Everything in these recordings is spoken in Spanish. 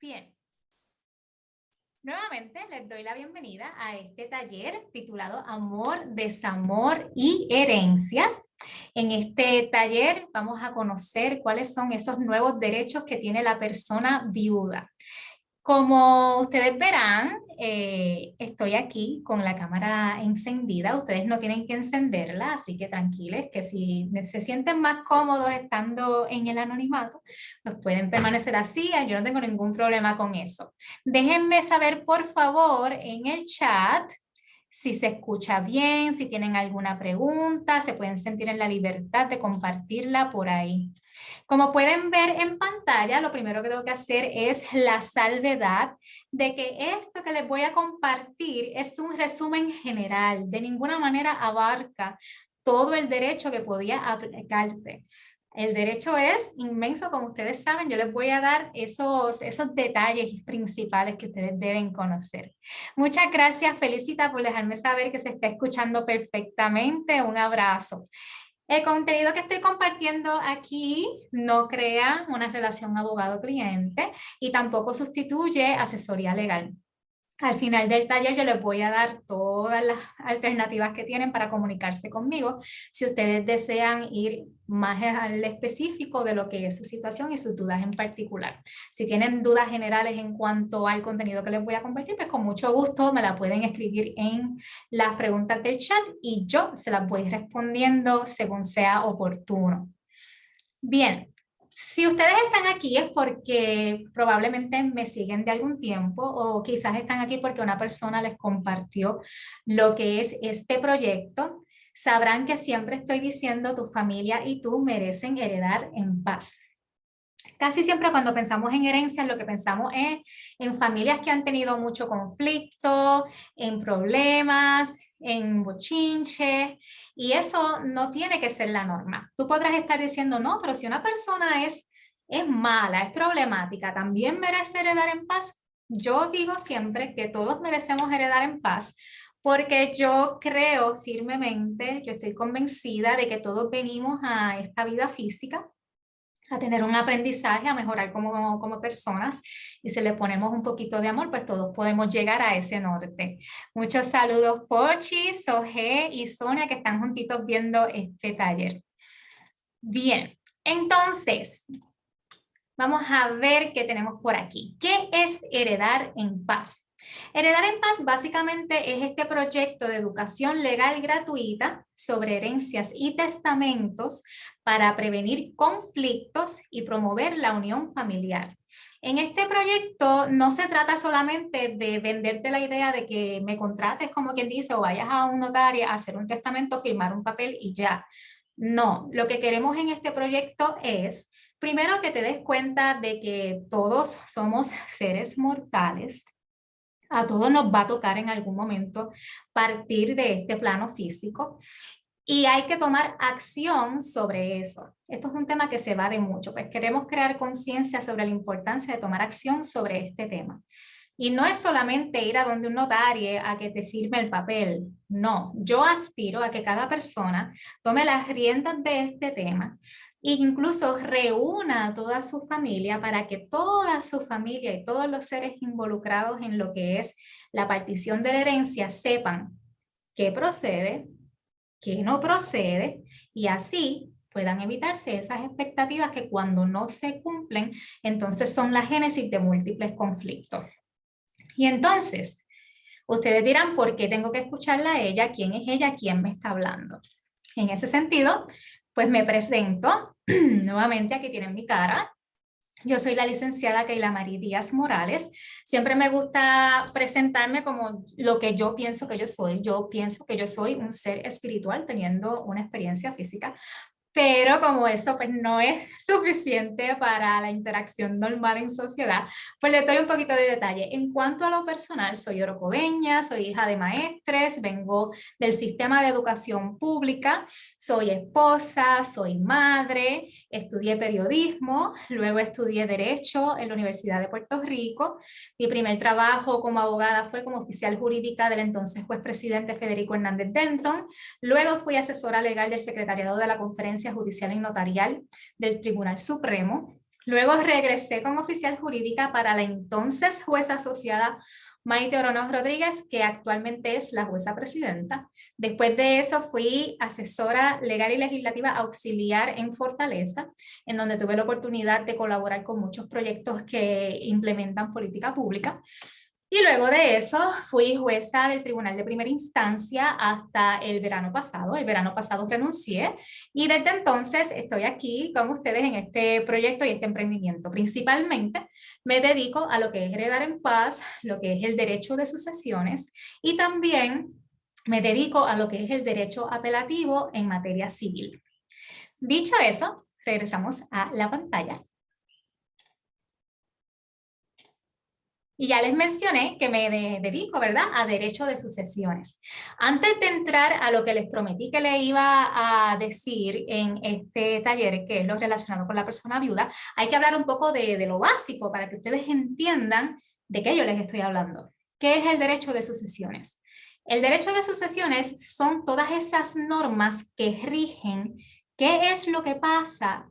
Bien, nuevamente les doy la bienvenida a este taller titulado Amor, Desamor y Herencias. En este taller vamos a conocer cuáles son esos nuevos derechos que tiene la persona viuda. Como ustedes verán, estoy aquí con la cámara encendida. Ustedes no tienen que encenderla, así que tranquilos, que si se sienten más cómodos estando en el anonimato, pues pueden permanecer así. Yo no tengo ningún problema con eso. Déjenme saber, por favor, en el chat si se escucha bien, si tienen alguna pregunta, se pueden sentir en la libertad de compartirla por ahí. Como pueden ver en pantalla, lo primero que tengo que hacer es la salvedad de que esto que les voy a compartir es un resumen general, de ninguna manera abarca todo el derecho que podía aplicarte. El derecho es inmenso, como ustedes saben. Yo les voy a dar esos detalles principales que ustedes deben conocer. Muchas gracias, Felicita, por dejarme saber que se está escuchando perfectamente. Un abrazo. El contenido que estoy compartiendo aquí no crea una relación abogado-cliente y tampoco sustituye asesoría legal. Al final del taller yo les voy a dar todas las alternativas que tienen para comunicarse conmigo si ustedes desean ir más al específico de lo que es su situación y sus dudas en particular. Si tienen dudas generales en cuanto al contenido que les voy a compartir, pues con mucho gusto me la pueden escribir en las preguntas del chat y yo se las voy respondiendo según sea oportuno. Bien. Si ustedes están aquí es porque probablemente me siguen de algún tiempo o quizás están aquí porque una persona les compartió lo que es este proyecto. Sabrán que siempre estoy diciendo tu familia y tú merecen heredar en paz. Casi siempre cuando pensamos en herencias, lo que pensamos es en familias que han tenido mucho conflicto, en problemas, en bochinche, y eso no tiene que ser la norma. Tú podrás estar diciendo, no, pero si una persona es mala, es problemática, ¿también merece heredar en paz? Yo digo siempre que todos merecemos heredar en paz, porque yo creo firmemente, yo estoy convencida de que todos venimos a esta vida física a tener un aprendizaje, a mejorar como personas, y si le ponemos un poquito de amor, pues todos podemos llegar a ese norte. Muchos saludos, Pochi, Soge y Sonia, que están juntitos viendo este taller. Bien, entonces, vamos a ver qué tenemos por aquí. ¿Qué es heredar en paz? Heredar en Paz básicamente es este proyecto de educación legal gratuita sobre herencias y testamentos para prevenir conflictos y promover la unión familiar. En este proyecto no se trata solamente de venderte la idea de que me contrates, como quien dice, o vayas a un notario a hacer un testamento, firmar un papel y ya. No, lo que queremos en este proyecto es, primero, que te des cuenta de que todos somos seres mortales. A todos nos va a tocar en algún momento partir de este plano físico y hay que tomar acción sobre eso. Esto es un tema que se va de mucho, pues queremos crear conciencia sobre la importancia de tomar acción sobre este tema. Y no es solamente ir a donde un notario a que te firme el papel, no. Yo aspiro a que cada persona tome las riendas de este tema e incluso reúna a toda su familia para que toda su familia y todos los seres involucrados en lo que es la partición de la herencia sepan qué procede, qué no procede y así puedan evitarse esas expectativas que cuando no se cumplen, entonces son la génesis de múltiples conflictos. Y entonces, ustedes dirán, ¿por qué tengo que escucharla a ella? ¿Quién es ella? ¿Quién me está hablando? En ese sentido, pues me presento. Nuevamente, aquí tienen mi cara. Yo soy la licenciada Keila Marie Díaz Morales. Siempre me gusta presentarme como lo que yo pienso que yo soy. Yo pienso que yo soy un ser espiritual teniendo una experiencia física. Pero como esto pues no es suficiente para la interacción normal en sociedad, pues le doy un poquito de detalle. En cuanto a lo personal, soy orocobeña, soy hija de maestres, vengo del sistema de educación pública, soy esposa, soy madre, estudié periodismo, luego estudié Derecho en la Universidad de Puerto Rico. Mi primer trabajo como abogada fue como oficial jurídica del entonces juez presidente Federico Hernández Denton. Luego fui asesora legal del Secretariado de la Conferencia Judicial y Notarial del Tribunal Supremo. Luego regresé como oficial jurídica para la entonces jueza asociada Maite Oronoz Rodríguez, que actualmente es la jueza presidenta. Después de eso fui asesora legal y legislativa auxiliar en Fortaleza, en donde tuve la oportunidad de colaborar con muchos proyectos que implementan política pública. Y luego de eso fui jueza del Tribunal de Primera Instancia hasta el verano pasado. El verano pasado renuncié y desde entonces estoy aquí con ustedes en este proyecto y este emprendimiento. Principalmente me dedico a lo que es heredar en paz, lo que es el derecho de sucesiones y también me dedico a lo que es el derecho apelativo en materia civil. Dicho eso, regresamos a la pantalla. Y ya les mencioné que me dedico, ¿verdad?, a derecho de sucesiones. Antes de entrar a lo que les prometí que le iba a decir en este taller, que es lo relacionado con la persona viuda, hay que hablar un poco de lo básico para que ustedes entiendan de qué yo les estoy hablando. ¿Qué es el derecho de sucesiones? El derecho de sucesiones son todas esas normas que rigen qué es lo que pasa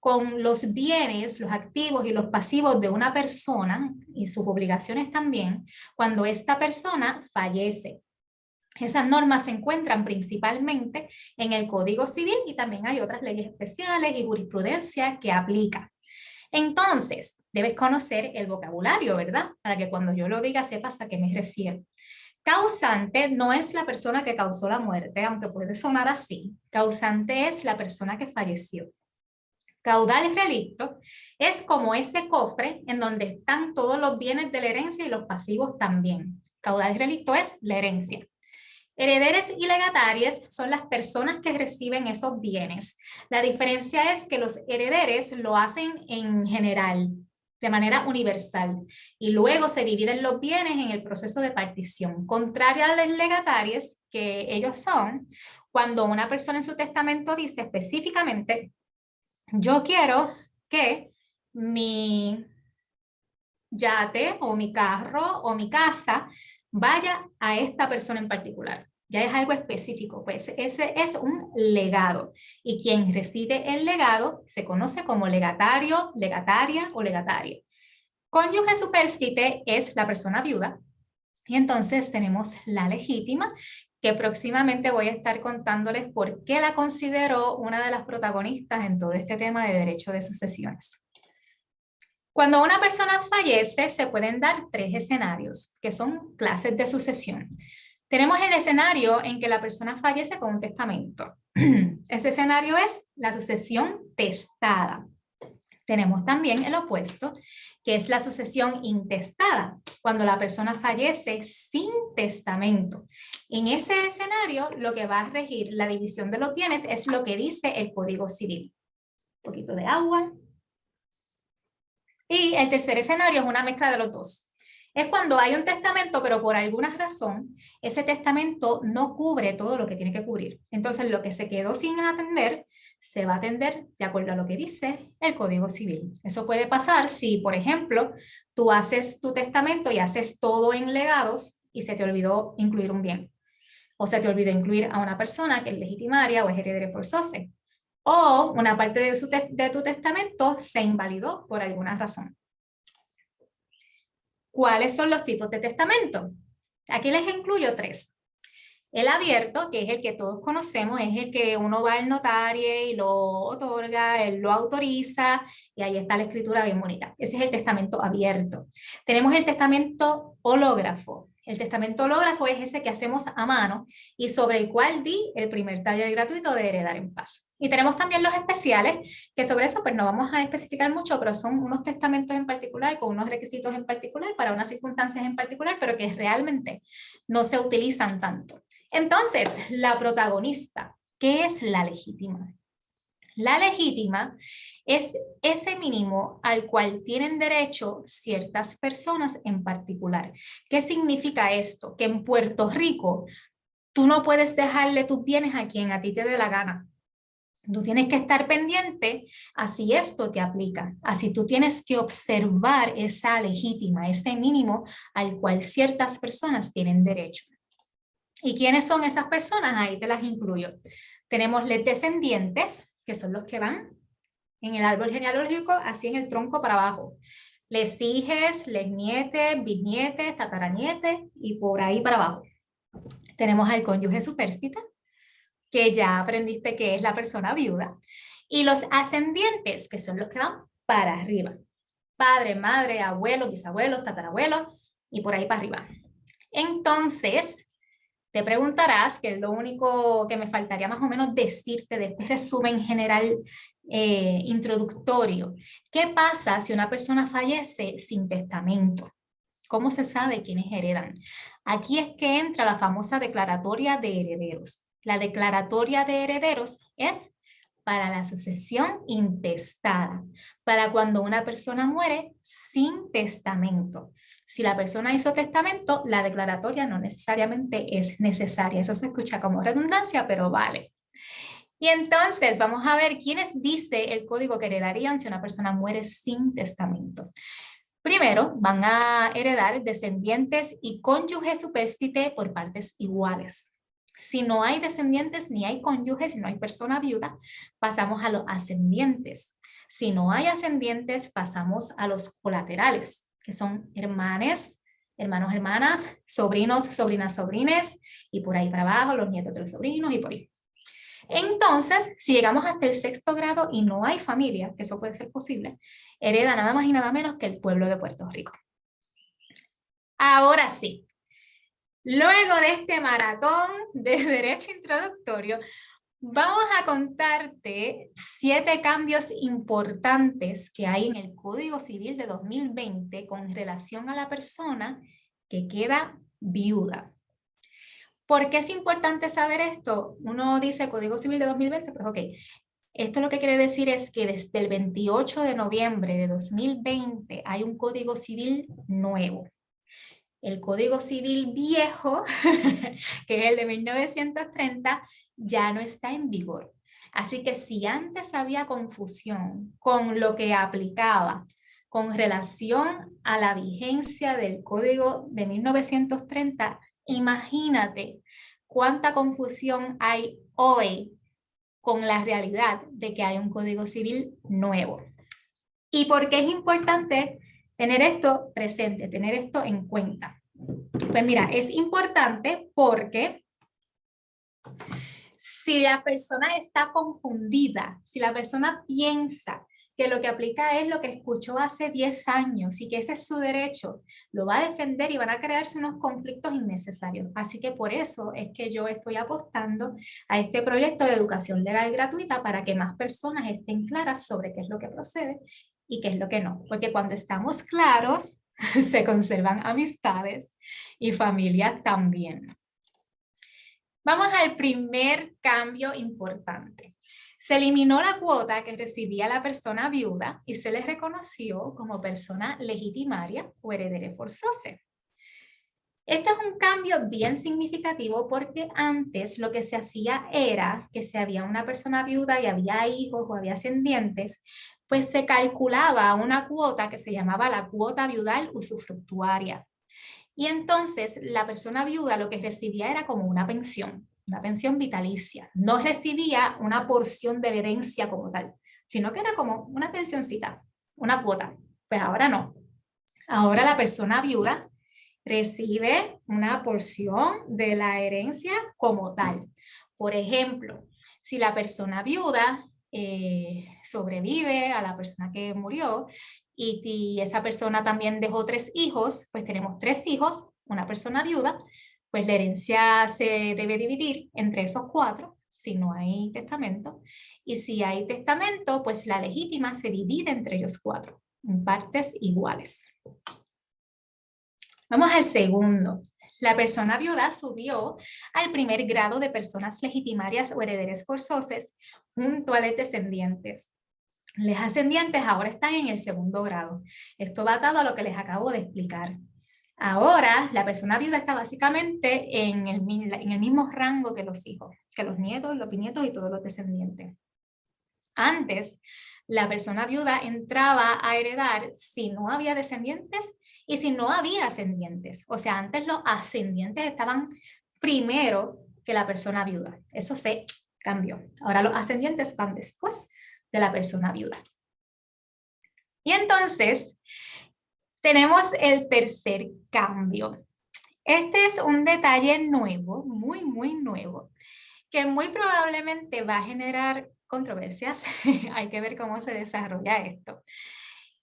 con los bienes, los activos y los pasivos de una persona y sus obligaciones también, cuando esta persona fallece. Esas normas se encuentran principalmente en el Código Civil y también hay otras leyes especiales y jurisprudencia que aplica. Entonces, debes conocer el vocabulario, ¿verdad? Para que cuando yo lo diga sepas a qué me refiero. Causante no es la persona que causó la muerte, aunque puede sonar así. Causante es la persona que falleció. Caudal relicto es como ese cofre en donde están todos los bienes de la herencia y los pasivos también. Caudal relicto es la herencia. Herederes y legatarias son las personas que reciben esos bienes. La diferencia es que los herederes lo hacen en general, de manera universal, y luego se dividen los bienes en el proceso de partición. Contrario a los legatarios, que ellos son cuando una persona en su testamento dice específicamente: yo quiero que mi yate o mi carro o mi casa vaya a esta persona en particular. Ya es algo específico, pues ese es un legado. Y quien recibe el legado se conoce como legatario, legataria o legatario. Cónyuge supérstite es la persona viuda. Y entonces tenemos la legítima, que próximamente voy a estar contándoles por qué la considero una de las protagonistas en todo este tema de derecho de sucesiones. Cuando una persona fallece, se pueden dar tres escenarios, que son clases de sucesión. Tenemos el escenario en que la persona fallece con un testamento. Ese escenario es la sucesión testada. Tenemos también el opuesto, que es la sucesión intestada, cuando la persona fallece sin testamento. En ese escenario, lo que va a regir la división de los bienes es lo que dice el Código Civil. Un poquito de agua. Y el tercer escenario es una mezcla de los dos. Es cuando hay un testamento, pero por alguna razón, ese testamento no cubre todo lo que tiene que cubrir. Entonces, lo que se quedó sin atender, se va a atender de acuerdo a lo que dice el Código Civil. Eso puede pasar si, por ejemplo, tú haces tu testamento y haces todo en legados y se te olvidó incluir un bien. O se te olvidó incluir a una persona que es legitimaria o es heredera forzosa. O una parte de tu testamento se invalidó por alguna razón. ¿Cuáles son los tipos de testamento? Aquí les incluyo tres. El abierto, que es el que todos conocemos, es el que uno va al notario y lo otorga, él lo autoriza y ahí está la escritura bien bonita. Ese es el testamento abierto. Tenemos el testamento hológrafo. El testamento hológrafo es ese que hacemos a mano y sobre el cual di el primer taller gratuito de Heredar en Paz. Y tenemos también los especiales, que sobre eso pues no vamos a especificar mucho, pero son unos testamentos en particular, con unos requisitos en particular, para unas circunstancias en particular, pero que realmente no se utilizan tanto. Entonces, la protagonista, ¿qué es la legítima? La legítima es ese mínimo al cual tienen derecho ciertas personas en particular. ¿Qué significa esto? Que en Puerto Rico tú no puedes dejarle tus bienes a quien a ti te dé la gana. Tú tienes que estar pendiente a si esto te aplica, así tú tienes que observar esa legítima, ese mínimo al cual ciertas personas tienen derecho. ¿Y quiénes son esas personas? Ahí te las incluyo. Tenemos los descendientes, que son los que van en el árbol genealógico, así en el tronco para abajo. Les hijes, les nietes, bisnietes, tataranietes y por ahí para abajo. Tenemos al cónyuge supérstite, que ya aprendiste que es la persona viuda, y los ascendientes, que son los que van para arriba. Padre, madre, abuelo, bisabuelos, tatarabuelos y por ahí para arriba. Entonces, te preguntarás, que es lo único que me faltaría más o menos decirte de este resumen general introductorio. ¿Qué pasa si una persona fallece sin testamento? ¿Cómo se sabe quiénes heredan? Aquí es que entra la famosa declaratoria de herederos. La declaratoria de herederos es para la sucesión intestada, para cuando una persona muere sin testamento. Si la persona hizo testamento, la declaratoria no necesariamente es necesaria. Eso se escucha como redundancia, pero vale. Y entonces vamos a ver quiénes dice el código que heredarían si una persona muere sin testamento. Primero, van a heredar descendientes y cónyuge supérstite por partes iguales. Si no hay descendientes, ni hay cónyuges, si no hay persona viuda, pasamos a los ascendientes. Si no hay ascendientes, pasamos a los colaterales, que son hermanos, hermanas, sobrinos, sobrinas, sobrines, y por ahí para abajo, los nietos de los sobrinos y por ahí. Entonces, si llegamos hasta el 6º grado y no hay familia, que eso puede ser posible, hereda nada más y nada menos que el pueblo de Puerto Rico. Ahora sí, luego de este maratón de derecho introductorio, vamos a contarte 7 cambios importantes que hay en el Código Civil de 2020 con relación a la persona que queda viuda. ¿Por qué es importante saber esto? Uno dice Código Civil de 2020, pero ok. Esto lo que quiere decir es que desde el 28 de noviembre de 2020 hay un Código Civil nuevo. El Código Civil viejo, que es el de 1930, ya no está en vigor. Así que si antes había confusión con lo que aplicaba con relación a la vigencia del Código de 1930, imagínate cuánta confusión hay hoy con la realidad de que hay un Código Civil nuevo. ¿Y por qué es importante tener esto presente, tener esto en cuenta? Pues mira, es importante porque si la persona está confundida, si la persona piensa que lo que aplica es lo que escuchó hace 10 años y que ese es su derecho, lo va a defender y van a crearse unos conflictos innecesarios. Así que por eso es que yo estoy apostando a este proyecto de educación legal gratuita para que más personas estén claras sobre qué es lo que procede y qué es lo que no. Porque cuando estamos claros, se conservan amistades y familias también. Vamos al primer cambio importante. Se eliminó la cuota que recibía la persona viuda y se les reconoció como persona legitimaria o heredera forzosa. Este es un cambio bien significativo porque antes lo que se hacía era que si había una persona viuda y había hijos o había ascendientes, pues se calculaba una cuota que se llamaba la cuota viudal usufructuaria. Y entonces la persona viuda lo que recibía era como una pensión vitalicia. No recibía una porción de la herencia como tal, sino que era como una pensioncita, una cuota. Pues ahora no. Ahora la persona viuda recibe una porción de la herencia como tal. Por ejemplo, si la persona viuda sobrevive a la persona que murió y esa persona también dejó 3 hijos, pues tenemos 3 hijos, una persona viuda, pues la herencia se debe dividir entre esos 4 si no hay testamento, y si hay testamento, pues la legítima se divide entre ellos 4 en partes iguales. Vamos al segundo. La persona viuda subió al primer grado de personas legitimarias o herederes forzosas junto a los descendientes. Los ascendientes ahora están en el 2º grado. Esto va atado a lo que les acabo de explicar. Ahora, la persona viuda está básicamente en el mismo rango que los hijos, que los nietos, los bisnietos y todos los descendientes. Antes, la persona viuda entraba a heredar si no había descendientes y si no había ascendientes. O sea, antes los ascendientes estaban primero que la persona viuda. Eso se cambió. Ahora los ascendientes van después de la persona viuda. Y entonces tenemos el tercer cambio. Este es un detalle nuevo, muy, muy nuevo, que muy probablemente va a generar controversias. Hay que ver cómo se desarrolla esto.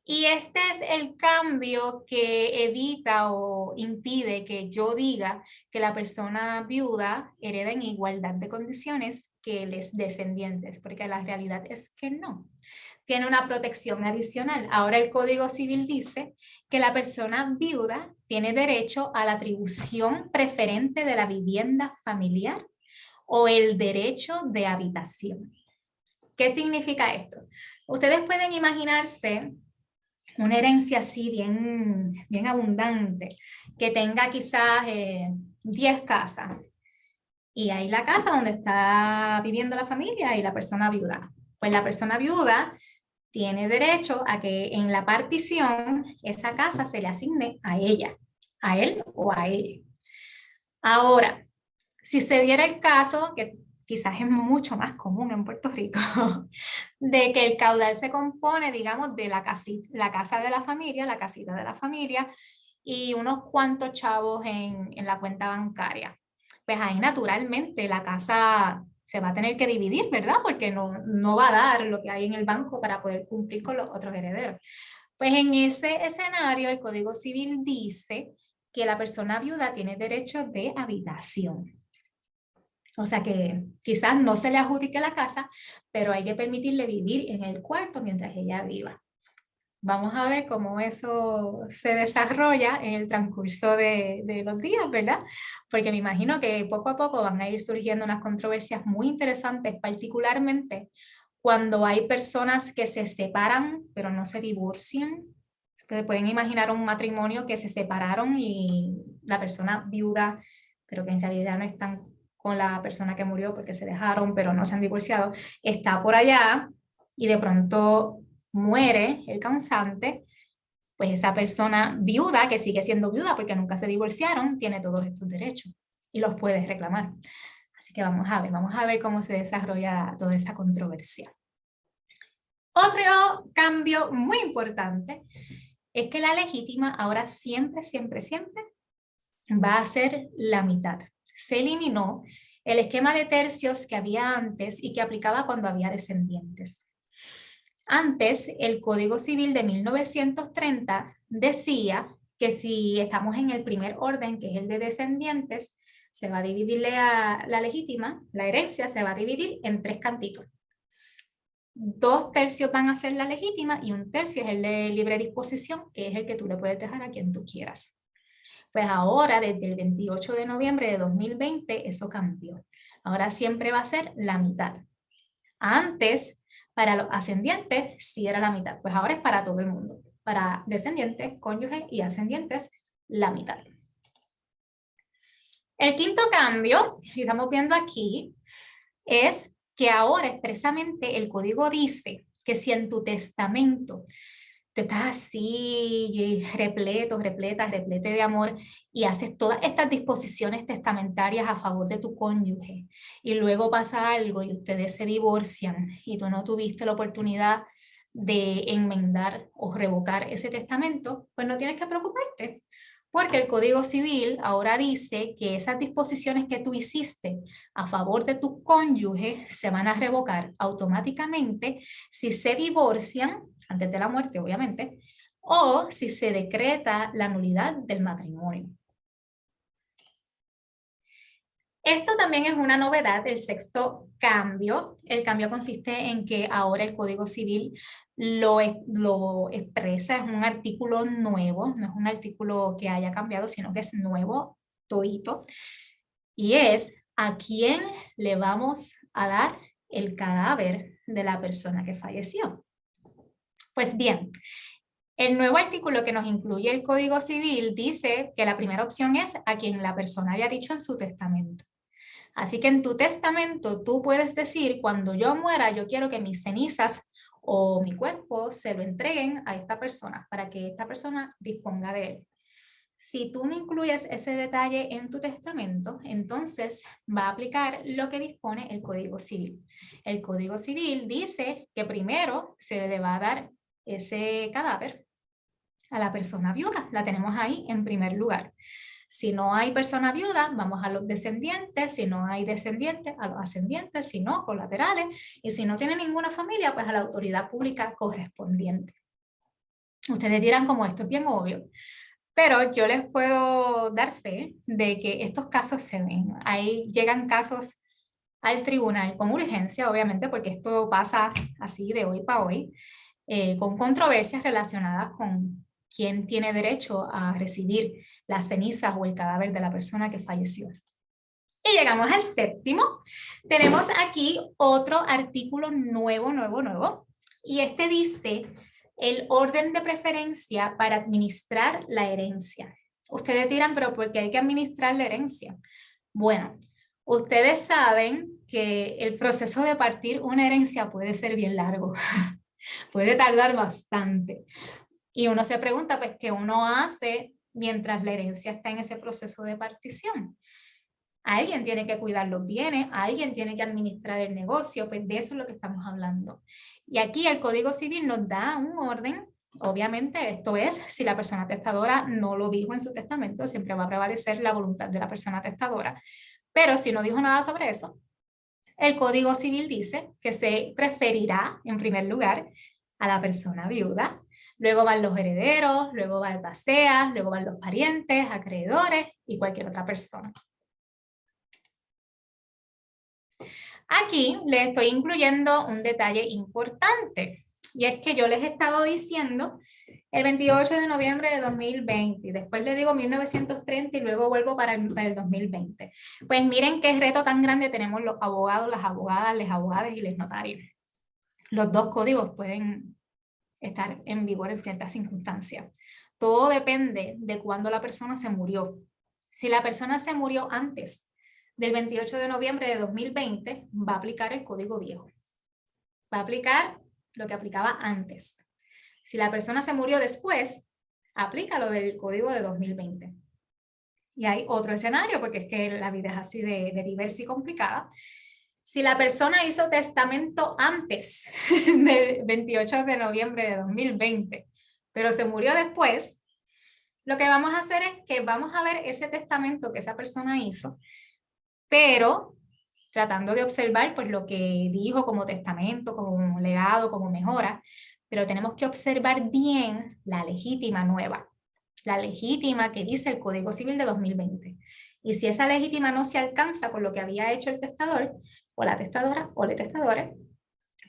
Y este es el cambio que evita o impide que yo diga que la persona viuda hereda en igualdad de condiciones que los descendientes, porque la realidad es que no. Tiene una protección adicional. Ahora el Código Civil dice que la persona viuda tiene derecho a la atribución preferente de la vivienda familiar o el derecho de habitación. ¿Qué significa esto? Ustedes pueden imaginarse una herencia así bien abundante, que tenga quizás 10 casas. Y hay la casa donde está viviendo la familia y la persona viuda. Pues la persona viuda tiene derecho a que en la partición esa casa se le asigne a ella, a él o a ella. Ahora, si se diera el caso, que quizás es mucho más común en Puerto Rico, de que el caudal se compone, digamos, de la casa de la familia, la casita de la familia, y unos cuantos chavos en la cuenta bancaria. Pues ahí naturalmente la casa se va a tener que dividir, ¿verdad? Porque no va a dar lo que hay en el banco para poder cumplir con los otros herederos. Pues en ese escenario el Código Civil dice que la persona viuda tiene derecho de habitación. O sea que quizás no se le adjudique la casa, pero hay que permitirle vivir en el cuarto mientras ella viva. Vamos a ver cómo eso se desarrolla en el transcurso de los días, ¿verdad? Porque me imagino que poco a poco van a ir surgiendo unas controversias muy interesantes, particularmente cuando hay personas que se separan pero no se divorcian. Ustedes pueden imaginar un matrimonio que se separaron y la persona viuda, pero que en realidad no están con la persona que murió porque se dejaron, pero no se han divorciado, está por allá y de pronto muere el causante, pues esa persona viuda, que sigue siendo viuda porque nunca se divorciaron, tiene todos estos derechos y los puede reclamar. Así que vamos a ver cómo se desarrolla toda esa controversia. Otro cambio muy importante es que la legítima ahora siempre va a ser la mitad. Se eliminó el esquema de tercios que había antes y que aplicaba cuando había descendientes. Antes, el Código Civil de 1930 decía que si estamos en el primer orden, que es el de descendientes, se va a dividir la legítima, la herencia se va a dividir en 3 cantitos. 2 tercios van a ser la legítima y 1 tercio es el de libre disposición, que es el que tú le puedes dejar a quien tú quieras. Pues ahora, desde el 28 de noviembre de 2020, eso cambió. Ahora siempre va a ser la mitad. Antes, para los ascendientes, sí era la mitad. Pues ahora es para todo el mundo. Para descendientes, cónyuges y ascendientes, la mitad. El quinto cambio, que estamos viendo aquí, es que ahora expresamente el código dice que si en tu testamento tú estás así, replete de amor y haces todas estas disposiciones testamentarias a favor de tu cónyuge y luego pasa algo y ustedes se divorcian y tú no tuviste la oportunidad de enmendar o revocar ese testamento, pues no tienes que preocuparte. Porque el Código Civil ahora dice que esas disposiciones que tú hiciste a favor de tu cónyuge se van a revocar automáticamente si se divorcian, antes de la muerte obviamente, o si se decreta la nulidad del matrimonio. Esto también es una novedad, el sexto cambio. El cambio consiste en que ahora el Código Civil lo expresa, es un artículo nuevo, no es un artículo que haya cambiado, sino que es nuevo, todito, y es a quién le vamos a dar el cadáver de la persona que falleció. Pues bien, el nuevo artículo que nos incluye el Código Civil dice que la primera opción es a quien la persona haya dicho en su testamento. Así que en tu testamento tú puedes decir, cuando yo muera, yo quiero que mis cenizas o mi cuerpo se lo entreguen a esta persona para que esta persona disponga de él. Si tú no incluyes ese detalle en tu testamento, entonces va a aplicar lo que dispone el Código Civil. El Código Civil dice que primero se le va a dar ese cadáver a la persona viuda. La tenemos ahí en primer lugar. Si no hay persona viuda, vamos a los descendientes. Si no hay descendientes, a los ascendientes. Si no, colaterales. Y si no tiene ninguna familia, pues a la autoridad pública correspondiente. Ustedes dirán como esto es bien obvio. Pero yo les puedo dar fe de que estos casos se ven. Ahí llegan casos al tribunal con urgencia, obviamente, porque esto pasa así de hoy para hoy, con controversias relacionadas con quién tiene derecho a recibir las cenizas o el cadáver de la persona que falleció. Y llegamos al séptimo. Tenemos aquí otro artículo nuevo, y este dice el orden de preferencia para administrar la herencia. Ustedes dirán, pero ¿por qué hay que administrar la herencia? Bueno, ustedes saben que el proceso de partir una herencia puede ser bien largo, puede tardar bastante. Y uno se pregunta, pues, ¿qué uno hace mientras la herencia está en ese proceso de partición? Alguien tiene que cuidar los bienes, alguien tiene que administrar el negocio, pues de eso es lo que estamos hablando. Y aquí el Código Civil nos da un orden, obviamente esto es, si la persona testadora no lo dijo en su testamento, siempre va a prevalecer la voluntad de la persona testadora, pero si no dijo nada sobre eso, el Código Civil dice que se preferirá, en primer lugar, a la persona viuda, luego van los herederos, luego va el paseas, luego van los parientes, acreedores y cualquier otra persona. Aquí les estoy incluyendo un detalle importante, y es que yo les he estado diciendo el 28 de noviembre de 2020, y después les digo 1930 y luego vuelvo para el 2020. Pues miren qué reto tan grande tenemos los abogados, las abogadas, les abogadas y les notarios. Los dos códigos pueden estar en vigor en ciertas circunstancias. Todo depende de cuándo la persona se murió. Si la persona se murió antes del 28 de noviembre de 2020, va a aplicar el código viejo. Va a aplicar lo que aplicaba antes. Si la persona se murió después, aplica lo del código de 2020. Y hay otro escenario, porque es que la vida es así de diversa y complicada. Si la persona hizo testamento antes del 28 de noviembre de 2020, pero se murió después, lo que vamos a hacer es que vamos a ver ese testamento que esa persona hizo, pero tratando de observar pues lo que dijo como testamento, como legado, como mejora, pero tenemos que observar bien la legítima nueva, la legítima que dice el Código Civil de 2020. Y si esa legítima no se alcanza con lo que había hecho el testador, o la testadora, o el testador,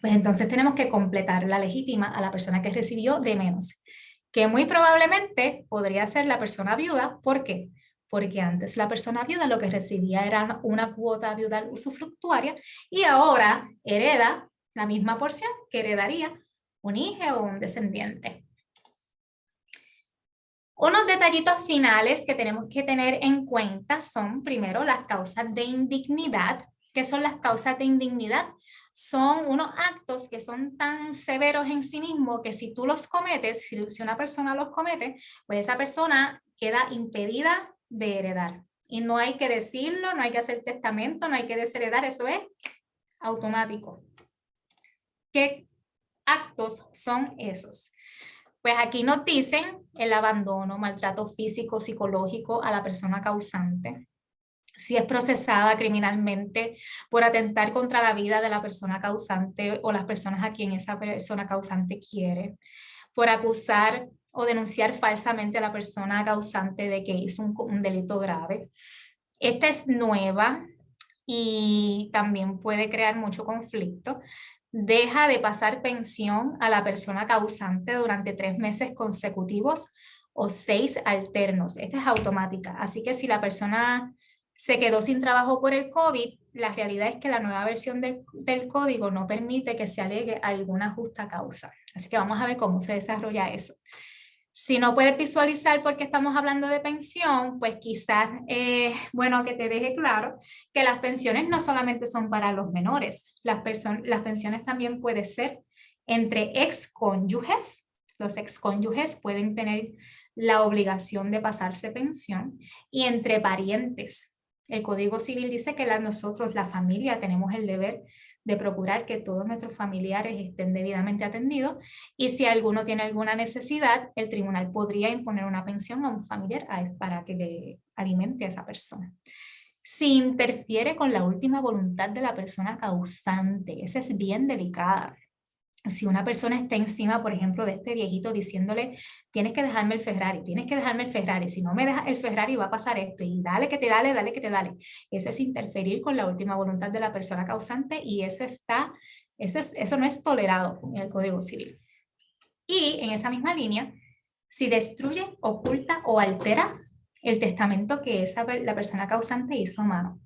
pues entonces tenemos que completar la legítima a la persona que recibió de menos, que muy probablemente podría ser la persona viuda. ¿Por qué? Porque antes la persona viuda lo que recibía era una cuota viudal usufructuaria y ahora hereda la misma porción que heredaría un hijo o un descendiente. Unos detallitos finales que tenemos que tener en cuenta son, primero, las causas de indignidad. ¿Qué son las causas de indignidad? Son unos actos que son tan severos en sí mismos que si tú los cometes, si una persona los comete, pues esa persona queda impedida de heredar. Y no hay que decirlo, no hay que hacer testamento, no hay que desheredar, eso es automático. ¿Qué actos son esos? Pues aquí nos dicen el abandono, maltrato físico, psicológico a la persona causante. Si es procesada criminalmente por atentar contra la vida de la persona causante o las personas a quien esa persona causante quiere, por acusar o denunciar falsamente a la persona causante de que hizo un delito grave. Esta es nueva y también puede crear mucho conflicto. Deja de pasar pensión a la persona causante durante 3 meses consecutivos o 6 alternos. Esta es automática, así que si la persona se quedó sin trabajo por el COVID, la realidad es que la nueva versión del código no permite que se alegue alguna justa causa. Así que vamos a ver cómo se desarrolla eso. Si no puedes visualizar por qué estamos hablando de pensión, pues quizás es bueno que te deje claro que las pensiones no solamente son para los menores, las pensiones también pueden ser entre excónyuges. Los excónyuges pueden tener la obligación de pasarse pensión y entre parientes. El Código Civil dice que nosotros, la familia, tenemos el deber de procurar que todos nuestros familiares estén debidamente atendidos y si alguno tiene alguna necesidad, el tribunal podría imponer una pensión a un familiar para que le alimente a esa persona. Si interfiere con la última voluntad de la persona causante, esa es bien delicada. Si una persona está encima, por ejemplo, de este viejito diciéndole, tienes que dejarme el Ferrari, tienes que dejarme el Ferrari, si no me dejas el Ferrari va a pasar esto, y dale que te dale, dale que te dale. Eso es interferir con la última voluntad de la persona causante y eso no es tolerado en el Código Civil. Y en esa misma línea, si destruye, oculta o altera el testamento que la persona causante hizo a mano.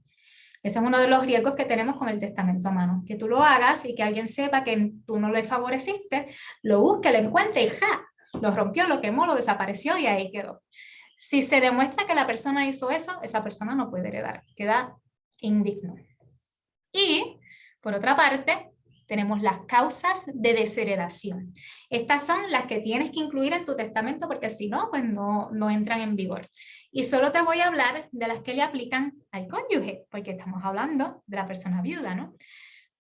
Ese es uno de los riesgos que tenemos con el testamento a mano, que tú lo hagas y que alguien sepa que tú no le favoreciste, lo busque, lo encuentre y ¡ja! Lo rompió, lo quemó, lo desapareció y ahí quedó. Si se demuestra que la persona hizo eso, esa persona no puede heredar, queda indigno. Y, por otra parte, tenemos las causas de desheredación. Estas son las que tienes que incluir en tu testamento porque si no, pues no entran en vigor. Y solo te voy a hablar de las que le aplican al cónyuge, porque estamos hablando de la persona viuda, ¿no?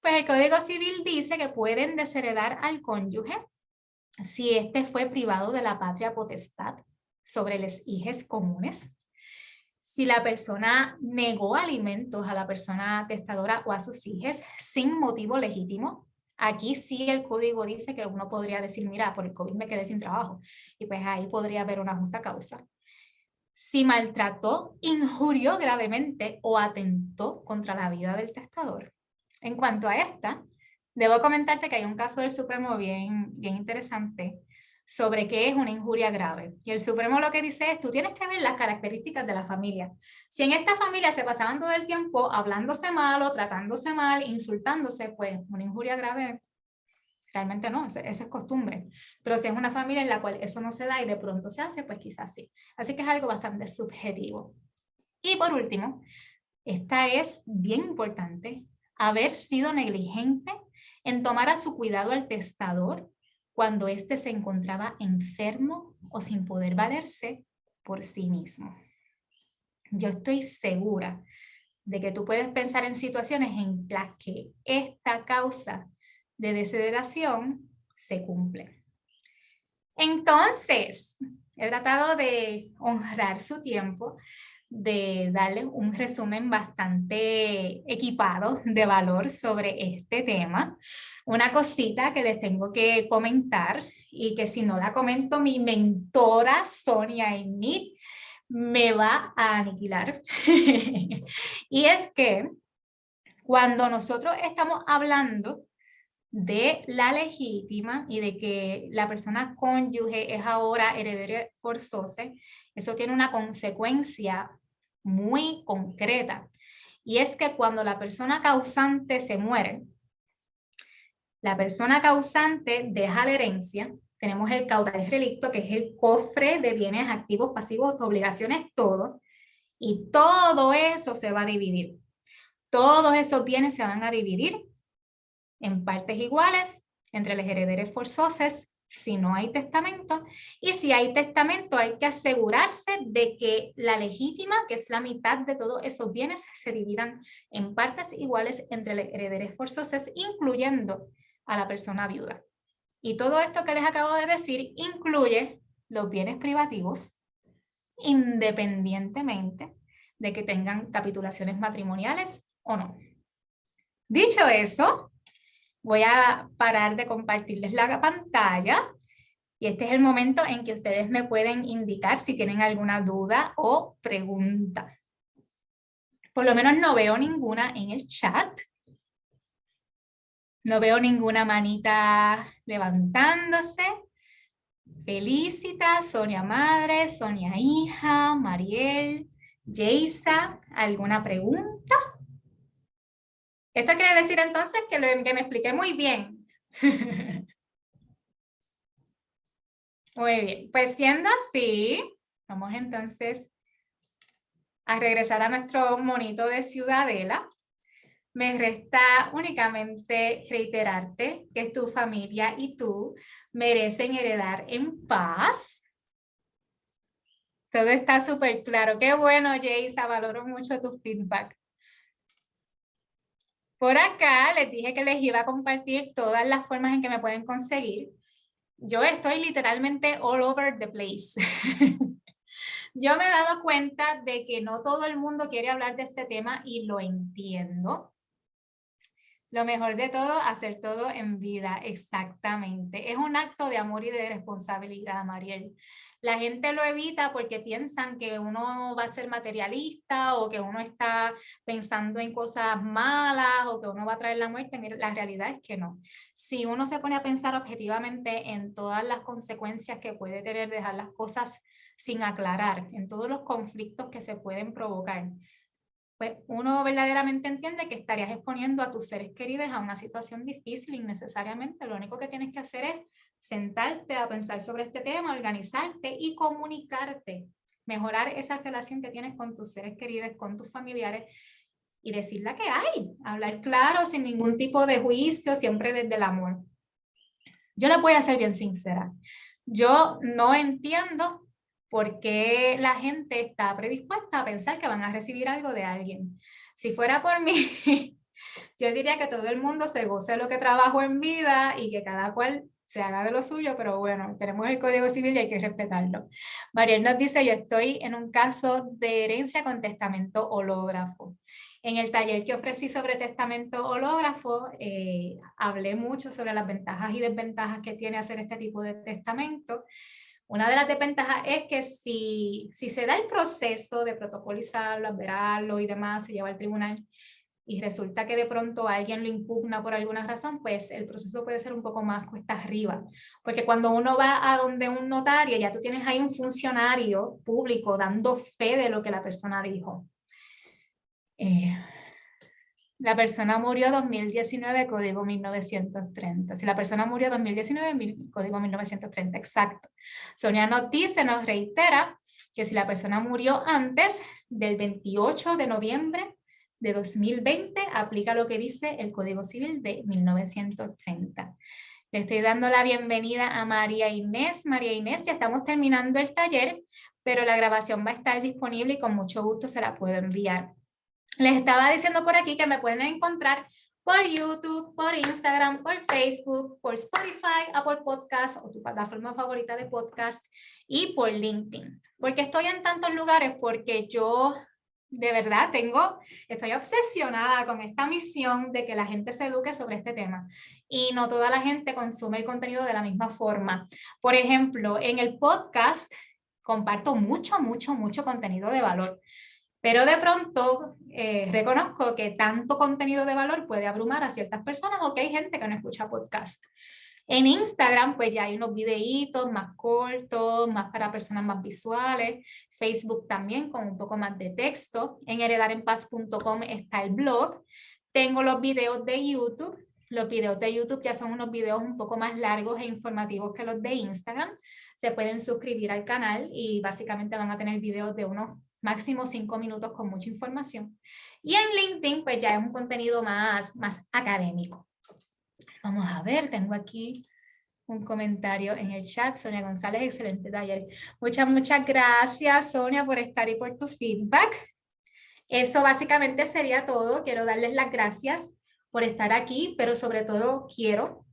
Pues el Código Civil dice que pueden desheredar al cónyuge si éste fue privado de la patria potestad sobre los hijos comunes, si la persona negó alimentos a la persona testadora o a sus hijos sin motivo legítimo. Aquí sí el código dice que uno podría decir, mira, por el COVID me quedé sin trabajo, y pues ahí podría haber una justa causa. Si maltrató, injurió gravemente o atentó contra la vida del testador. En cuanto a esta, debo comentarte que hay un caso del Supremo bien interesante sobre qué es una injuria grave. Y el Supremo lo que dice es, tú tienes que ver las características de la familia. Si en esta familia se pasaban todo el tiempo hablándose mal o tratándose mal, insultándose, pues una injuria grave realmente no, eso es costumbre. Pero si es una familia en la cual eso no se da y de pronto se hace, pues quizás sí. Así que es algo bastante subjetivo. Y por último, esta es bien importante, haber sido negligente en tomar a su cuidado al testador cuando éste se encontraba enfermo o sin poder valerse por sí mismo. Yo estoy segura de que tú puedes pensar en situaciones en las que esta causa de desheredación se cumple. Entonces, he tratado de honrar su tiempo, de darles un resumen bastante equipado de valor sobre este tema. Una cosita que les tengo que comentar y que si no la comento mi mentora Sonia Enid me va a aniquilar. Y es que cuando nosotros estamos hablando de la legítima y de que la persona cónyuge es ahora heredero forzoso, eso tiene una consecuencia muy concreta. Y es que cuando la persona causante se muere, la persona causante deja la herencia, tenemos el caudal relicto, que es el cofre de bienes activos, pasivos, obligaciones, todo, y todo eso se va a dividir. Todos esos bienes se van a dividir en partes iguales entre los herederos forzosos si no hay testamento, y si hay testamento hay que asegurarse de que la legítima, que es la mitad de todos esos bienes, se dividan en partes iguales entre los herederos forzosos, incluyendo a la persona viuda. Y todo esto que les acabo de decir incluye los bienes privativos, independientemente de que tengan capitulaciones matrimoniales o no. Dicho eso, voy a parar de compartirles la pantalla y este es el momento en que ustedes me pueden indicar si tienen alguna duda o pregunta. Por lo menos no veo ninguna en el chat. No veo ninguna manita levantándose. Felicita, Sonia Madre, Sonia Hija, Mariel, Yeisa, ¿alguna pregunta? Esto quiere decir entonces que me expliqué muy bien. Muy bien, pues siendo así, vamos entonces a regresar a nuestro monito de Ciudadela. Me resta únicamente reiterarte que tu familia y tú merecen heredar en paz, Todo está súper claro. Qué bueno, Yeisa, valoro mucho tu feedback. Por acá les dije que les iba a compartir todas las formas en que me pueden conseguir. Yo estoy literalmente all over the place. Yo me he dado cuenta de que no todo el mundo quiere hablar de este tema y lo entiendo. Lo mejor de todo, hacer todo en vida, exactamente. Es un acto de amor y de responsabilidad, Mariel. La gente lo evita porque piensan que uno va a ser materialista o que uno está pensando en cosas malas o que uno va a traer la muerte. Mira, la realidad es que no. Si uno se pone a pensar objetivamente en todas las consecuencias que puede tener dejar las cosas sin aclarar, en todos los conflictos que se pueden provocar, pues uno verdaderamente entiende que estarías exponiendo a tus seres queridos a una situación difícil innecesariamente. Lo único que tienes que hacer es sentarte a pensar sobre este tema, organizarte y comunicarte, mejorar esa relación que tienes con tus seres queridos, con tus familiares y decir la que hay, hablar claro, sin ningún tipo de juicio, siempre desde el amor. Yo la voy a ser bien sincera. Yo no entiendo por qué la gente está predispuesta a pensar que van a recibir algo de alguien. Si fuera por mí, yo diría que todo el mundo se goce lo que trabajo en vida y que cada cual se haga de lo suyo, pero bueno, tenemos el Código Civil y hay que respetarlo. Mariel nos dice, yo estoy en un caso de herencia con testamento hológrafo. En el taller que ofrecí sobre testamento hológrafo, hablé mucho sobre las ventajas y desventajas que tiene hacer este tipo de testamento. Una de las desventajas es que si se da el proceso de protocolizarlo, adverarlo y demás, se lleva al tribunal y resulta que de pronto alguien lo impugna por alguna razón, pues el proceso puede ser un poco más cuesta arriba. Porque cuando uno va a donde un notario, ya tú tienes ahí un funcionario público dando fe de lo que la persona dijo. La persona murió 2019, código 1930. Si la persona murió 2019, código 1930, exacto. Sonia nos dice, nos reitera que si la persona murió antes del 28 de noviembre de 2020, aplica lo que dice el Código Civil de 1930. Le estoy dando la bienvenida a María Inés. María Inés, ya estamos terminando el taller, pero la grabación va a estar disponible y con mucho gusto se la puedo enviar. Les estaba diciendo por aquí que me pueden encontrar por YouTube, por Instagram, por Facebook, por Spotify, Apple Podcast o tu plataforma favorita de podcast y por LinkedIn. ¿Por qué estoy en tantos lugares? Porque yo de verdad estoy obsesionada con esta misión de que la gente se eduque sobre este tema y no toda la gente consume el contenido de la misma forma. Por ejemplo, en el podcast comparto mucho contenido de valor. Pero de pronto reconozco que tanto contenido de valor puede abrumar a ciertas personas o que hay gente que no escucha podcast. En Instagram pues ya hay unos videitos más cortos, más para personas más visuales. Facebook también con un poco más de texto. En heredarenpaz.com está el blog. Tengo los videos de YouTube. Los videos de YouTube ya son unos videos un poco más largos e informativos que los de Instagram. Se pueden suscribir al canal y básicamente van a tener videos de unos máximo 5 minutos con mucha información. Y en LinkedIn, pues ya es un contenido más académico. Vamos a ver, tengo aquí un comentario en el chat. Sonia González, excelente taller. Muchas gracias, Sonia, por estar y por tu feedback. Eso básicamente sería todo. Quiero darles las gracias por estar aquí, pero sobre todo quiero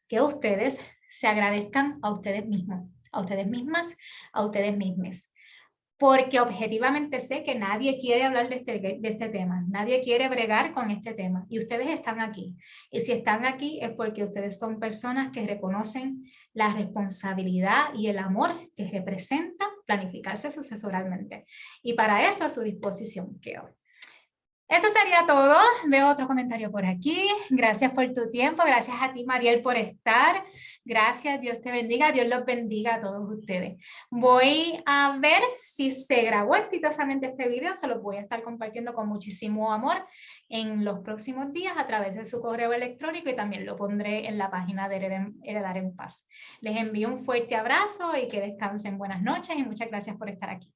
que ustedes se agradezcan a ustedes mismos, a ustedes mismas, a ustedes mismos. Porque objetivamente sé que nadie quiere hablar de este tema, nadie quiere bregar con este tema y ustedes están aquí. Y si están aquí es porque ustedes son personas que reconocen la responsabilidad y el amor que representa planificarse sucesoralmente. Y para eso a su disposición quedo. Eso sería todo. Veo otro comentario por aquí. Gracias por tu tiempo. Gracias a ti, Mariel, por estar. Gracias. Dios te bendiga. Dios los bendiga a todos ustedes. Voy a ver si se grabó exitosamente este video. Se los voy a estar compartiendo con muchísimo amor en los próximos días a través de su correo electrónico y también lo pondré en la página de Heredar en Paz. Les envío un fuerte abrazo y que descansen. Buenas noches y muchas gracias por estar aquí.